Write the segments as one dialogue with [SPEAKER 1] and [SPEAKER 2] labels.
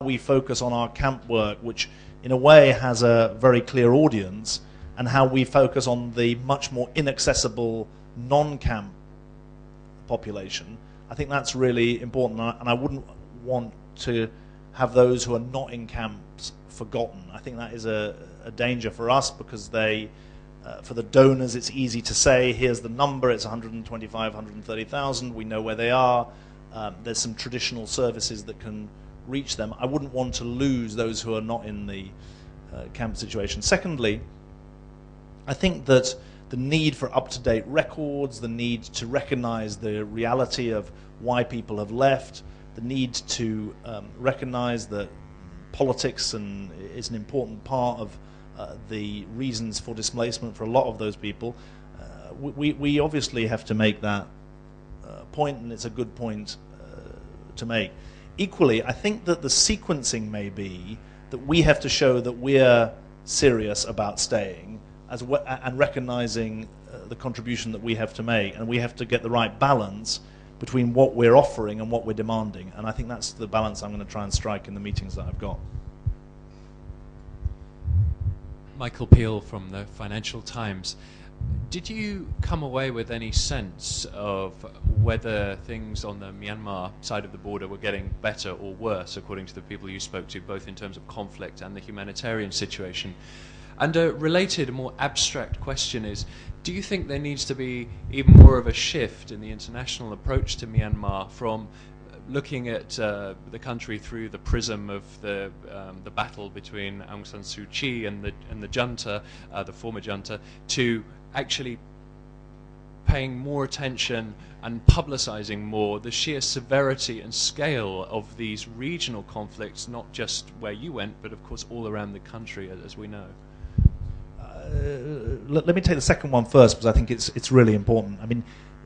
[SPEAKER 1] we focus on our camp work, which in a way has a very clear audience, and how we focus on the much more inaccessible non-camp population. I think that's really important, and I wouldn't want to have those who are not in camps forgotten. I think that is a danger for us, because for the donors, it's easy to say, here's the number, it's 125, 130,000, we know where they are, there's some traditional services that can reach them. I wouldn't want to lose those who are not in the camp situation. Secondly, I think that the need for up-to-date records, the need to recognize the reality of why people have left, the need to recognize that politics is an important part of the reasons for displacement for a lot of those people. We obviously have to make that point, and it's a good point to make. Equally, I think that the sequencing may be that we have to show that we're serious about staying and recognizing the contribution that we have to make, and we have to get the right balance between what we're offering and what we're demanding. And I think that's the balance I'm going to try and strike in the meetings that I've got.
[SPEAKER 2] Michael Peel from the Financial Times. Did you come away with any sense of whether things on the Myanmar side of the border were getting better or worse, according to the people you spoke to, both in terms of conflict and the humanitarian situation? And a related, more abstract question is, do you think there needs to be even more of a shift in the international approach to Myanmar from looking at the country through the prism of the battle between Aung San Suu Kyi and the junta, the former junta, to actually paying more attention and publicizing more the sheer severity and scale of these regional conflicts, not just where you went, but of course all around the country, as we know?
[SPEAKER 1] Let me take the second one first, because I think it's really important. I mean,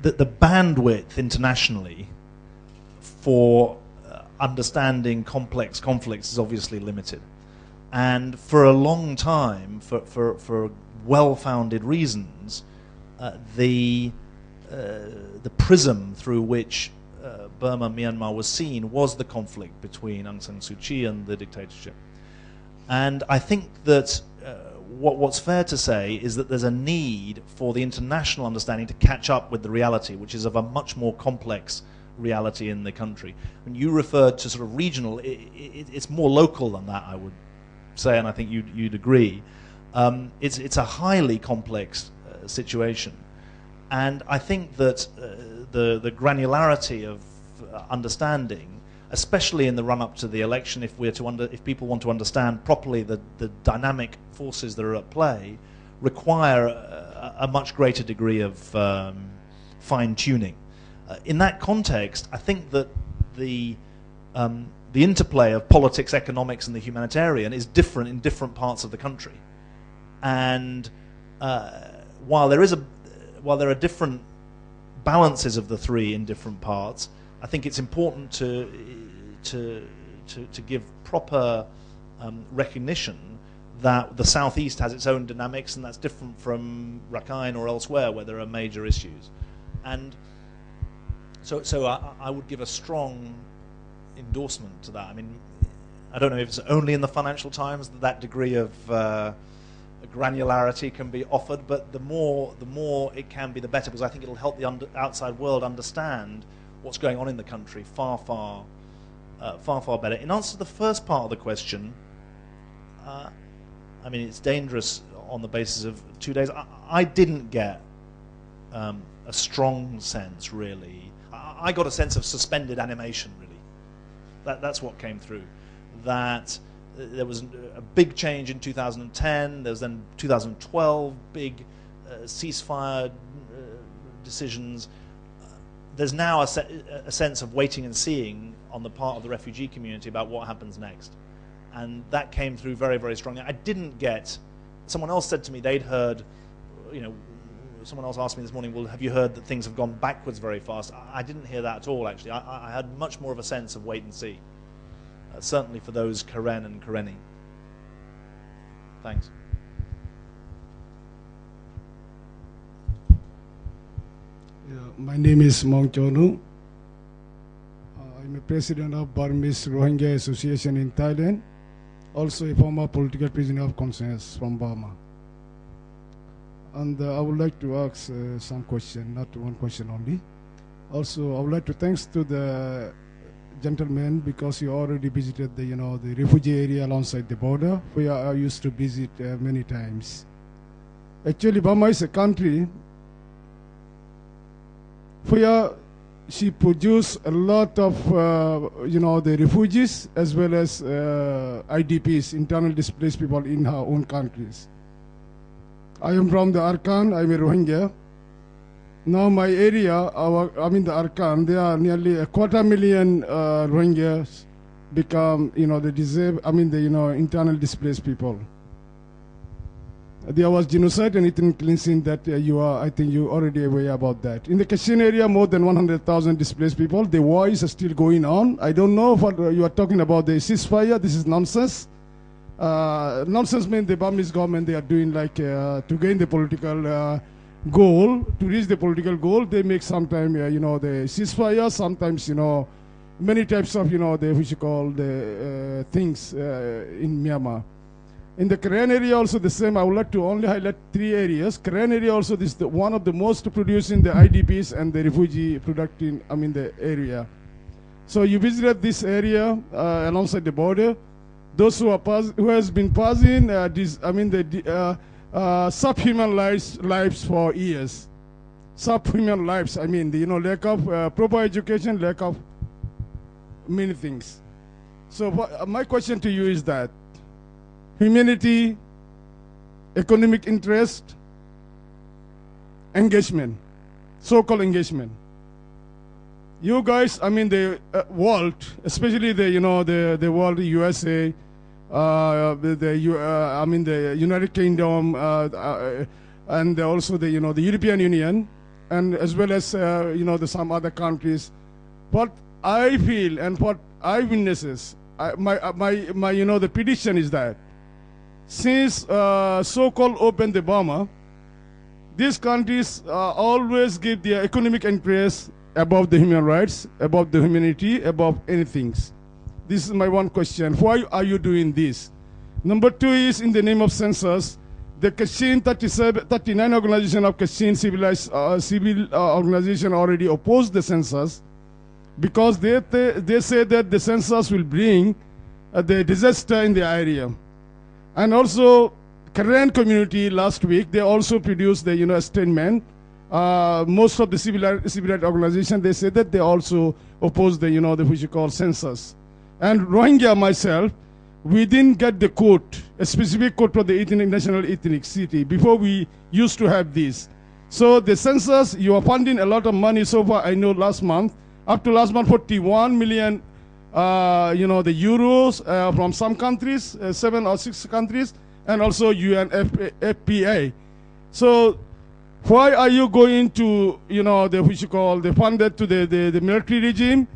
[SPEAKER 1] the bandwidth internationally for understanding complex conflicts is obviously limited, and for a long time, for well-founded reasons, the prism through which Burma, Myanmar was seen was the conflict between Aung San Suu Kyi and the dictatorship. And I think that what's fair to say is that there's a need for the international understanding to catch up with the reality, which is of a much more complex reality in the country. When you referred to sort of regional, it's more local than that, I would say, and I think you'd agree. It's a highly complex situation, and I think that the granularity of understanding, especially in the run-up to the election, if people want to understand properly the dynamic forces that are at play, require a much greater degree of fine-tuning. In that context, I think that the interplay of politics, economics, and the humanitarian is different in different parts of the country. And while there are different balances of the three in different parts, I think it's important to give proper recognition that the Southeast has its own dynamics, and that's different from Rakhine or elsewhere where there are major issues. And so I would give a strong endorsement to that. I mean, I don't know if it's only in the Financial Times that degree of granularity can be offered, but the more it can be, the better, because I think it'll help the outside world understand what's going on in the country far better. In answer to the first part of the question, I mean, it's dangerous on the basis of 2 days. I didn't get a strong sense, really. I got a sense of suspended animation, really. That's what came through. That there was a big change in 2010. There was then 2012, big ceasefire decisions. There's now a sense of waiting and seeing on the part of the refugee community about what happens next. And that came through very, very strongly. I didn't get, someone else said to me they'd heard, someone else asked me this morning, well, have you heard that things have gone backwards very fast? I didn't hear that at all, actually. I had much more of a sense of wait and see, certainly for those Karen and Karenni. Thanks.
[SPEAKER 3] Yeah, my name is Mong Chonu. I'm a president of Burmese Rohingya Association in Thailand, also a former political prisoner of conscience from Burma. And I would like to ask some question, not one question only. Also, I would like to thanks to the gentleman because he already visited the, the refugee area alongside the border, where I used to visit many times. Actually, Burma is a country where she produced a lot of, the refugees as well as IDPs, internal displaced people in her own countries. I am from the Arkan, I'm a Rohingya. Now my area, the Arkan, there are nearly 250,000 Rohingyas become, the disabled, internal displaced people. There was genocide and ethnic cleansing that I think you already aware about that. In the Kachin area, more than 100,000 displaced people. The war is still going on. I don't know what you are talking about, the ceasefire. This is nonsense. Nonsense means the Burmese government, they are doing like to gain the political goal, to reach the political goal, they make sometimes, the ceasefire, sometimes, many types of, which you call the things in Myanmar. In the Karen area also the same. I would like to only highlight 3 areas. Karen area also this is one of the most producing the IDPs and the refugee producing, the area. So you visited this area alongside the border. Those who has been passing subhuman lives for years. Subhuman lives. Lack of proper education, lack of many things. So my question to you is that humanity, economic interest, engagement, so-called engagement. You guys, the world, especially the world, USA, the United Kingdom, and also the European Union, and as well as some other countries. What I feel and what I witnesses, the prediction is that since so-called open the Burma, these countries always give their economic interests above the human rights, above the humanity, above anything. This is my one question. Why are you doing this? Number 2 is in the name of census. The Kachin 39 organization of Kachin civil organization already opposed the census because they say that the census will bring the disaster in the area. And also, Karen community last week, they also produced the statement. Most of the civil rights organization, they say that they also oppose the which you call census. And Rohingya myself, we didn't get the code, a specific code for the national ethnicity. Before we used to have this. So the census, you are funding a lot of money so far. I know last month, up to last month, 41 million, the euros from some countries, 7 or 6 countries, and also UNFPA. So why are you going to, which you call the funded to the military regime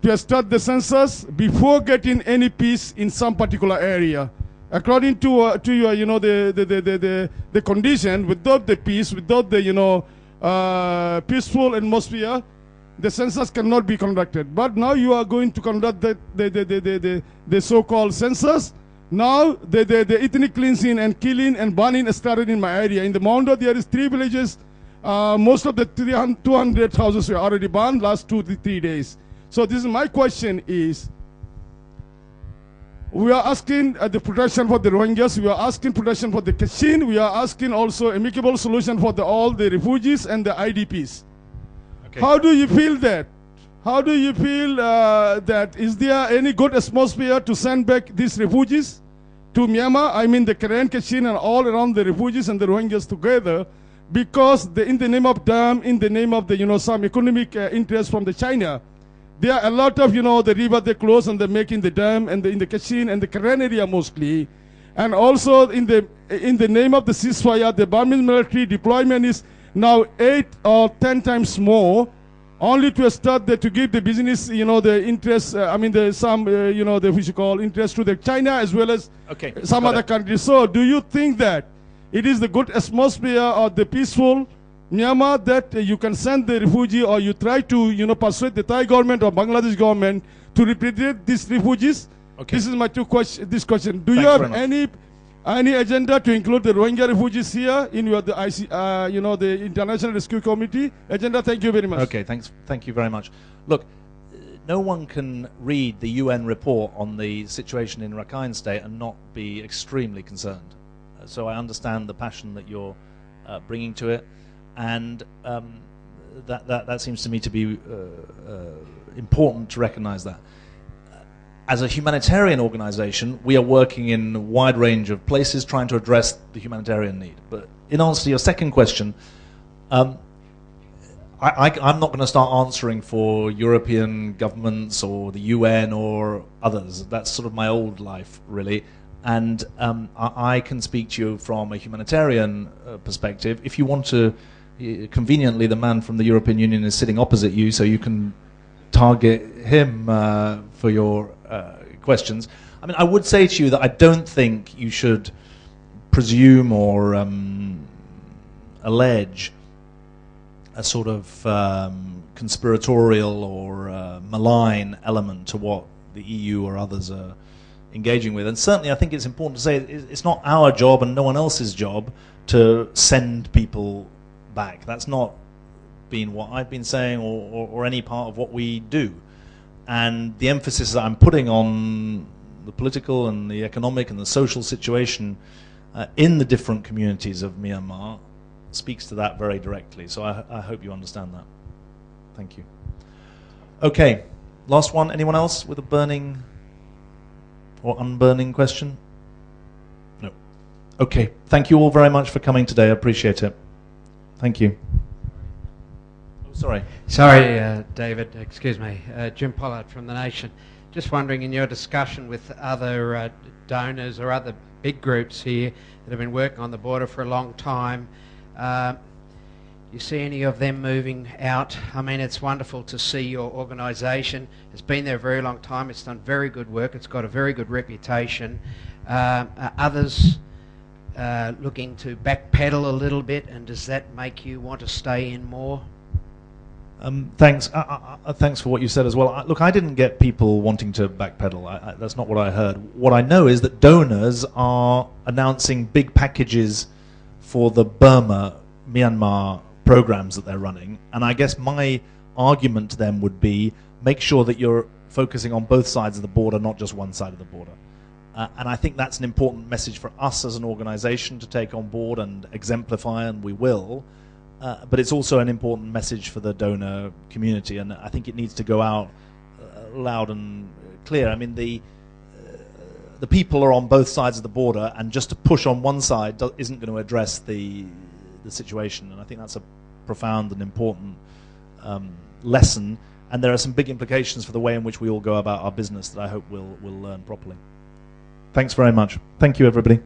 [SPEAKER 3] to start the census before getting any peace in some particular area? According to your, the condition, without the peace, without the, peaceful atmosphere, the census cannot be conducted. But now you are going to conduct the so-called census. Now the ethnic cleansing and killing and burning started in my area. In the Mondo, there is 3 villages. Most of the 200 houses were already burned last 2 to 3 days. So this is my question is, we are asking the protection for the Rohingyas, we are asking protection for the Kachin, we are asking also amicable solution for all the refugees and the IDPs. Okay. How do you feel that? How do you feel that? Is there any good atmosphere to send back these refugees to Myanmar? I mean the Karen, Kachin and all around the refugees and the Rohingyas together, because in the name of dam, in the name of the some economic interest from the China, there are a lot of the river they close and they're making the dam and in the Kachin and the Karen area mostly, and also in the name of the ceasefire, the Burmese military deployment is now 8 or 10 times more, only to start to give the business, the interest, the which you call interest to the China as well as some other countries. So do you think that it is the good atmosphere or the peaceful Myanmar that you can send the refugee, or you try to persuade the Thai government or Bangladesh government to repatriate these refugees?
[SPEAKER 1] Okay.
[SPEAKER 3] This is my this question. Do
[SPEAKER 1] Thanks
[SPEAKER 3] you have
[SPEAKER 1] very much.
[SPEAKER 3] any agenda to include the Rohingya refugees here in your the International Rescue Committee agenda? Thank you very much.
[SPEAKER 1] Okay, thanks. Thank you very much. Look, no one can read the UN report on the situation in Rakhine State and not be extremely concerned. So I understand the passion that you're bringing to it, and that seems to me to be important to recognize that. As a humanitarian organization, we are working in a wide range of places trying to address the humanitarian need. But in answer to your second question, I'm not going to start answering for European governments or the UN or others. That's sort of my old life, really. And I can speak to you from a humanitarian perspective. If you want to, conveniently, the man from the European Union is sitting opposite you, so you can target him for your questions. I mean, I would say to you that I don't think you should presume or allege a sort of conspiratorial or malign element to what the EU or others are engaging with. And certainly I think it's important to say it's not our job and no one else's job to send people back. That's not been what I've been saying or any part of what we do. And the emphasis that I'm putting on the political and the economic and the social situation in the different communities of Myanmar speaks to that very directly. So I hope you understand that. Thank you. Okay, last one. Anyone else with a burning or unburning question? No. Okay, thank you all very much for coming today. I appreciate it. Thank you. Oh, sorry.
[SPEAKER 4] Sorry, David, excuse me. Jim Pollard from The Nation. Just wondering, in your discussion with other donors or other big groups here that have been working on the border for a long time, you see any of them moving out? I mean, it's wonderful to see your organisation. It's been there a very long time. It's done very good work. It's got a very good reputation. Others looking to backpedal a little bit, and does that make you want to stay in more?
[SPEAKER 1] Thanks. Thanks for what you said as well. Look, I didn't get people wanting to backpedal. That's not what I heard. What I know is that donors are announcing big packages for the Myanmar programs that they're running. And I guess my argument to them would be, make sure that you're focusing on both sides of the border, not just one side of the border. And I think that's an important message for us as an organization to take on board and exemplify, and we will. But it's also an important message for the donor community, and I think it needs to go out loud and clear. I mean, the people are on both sides of the border, and just to push on one side isn't going to address the situation. And I think that's a profound and important lesson. And there are some big implications for the way in which we all go about our business that I hope we'll learn properly. Thanks very much. Thank you, everybody.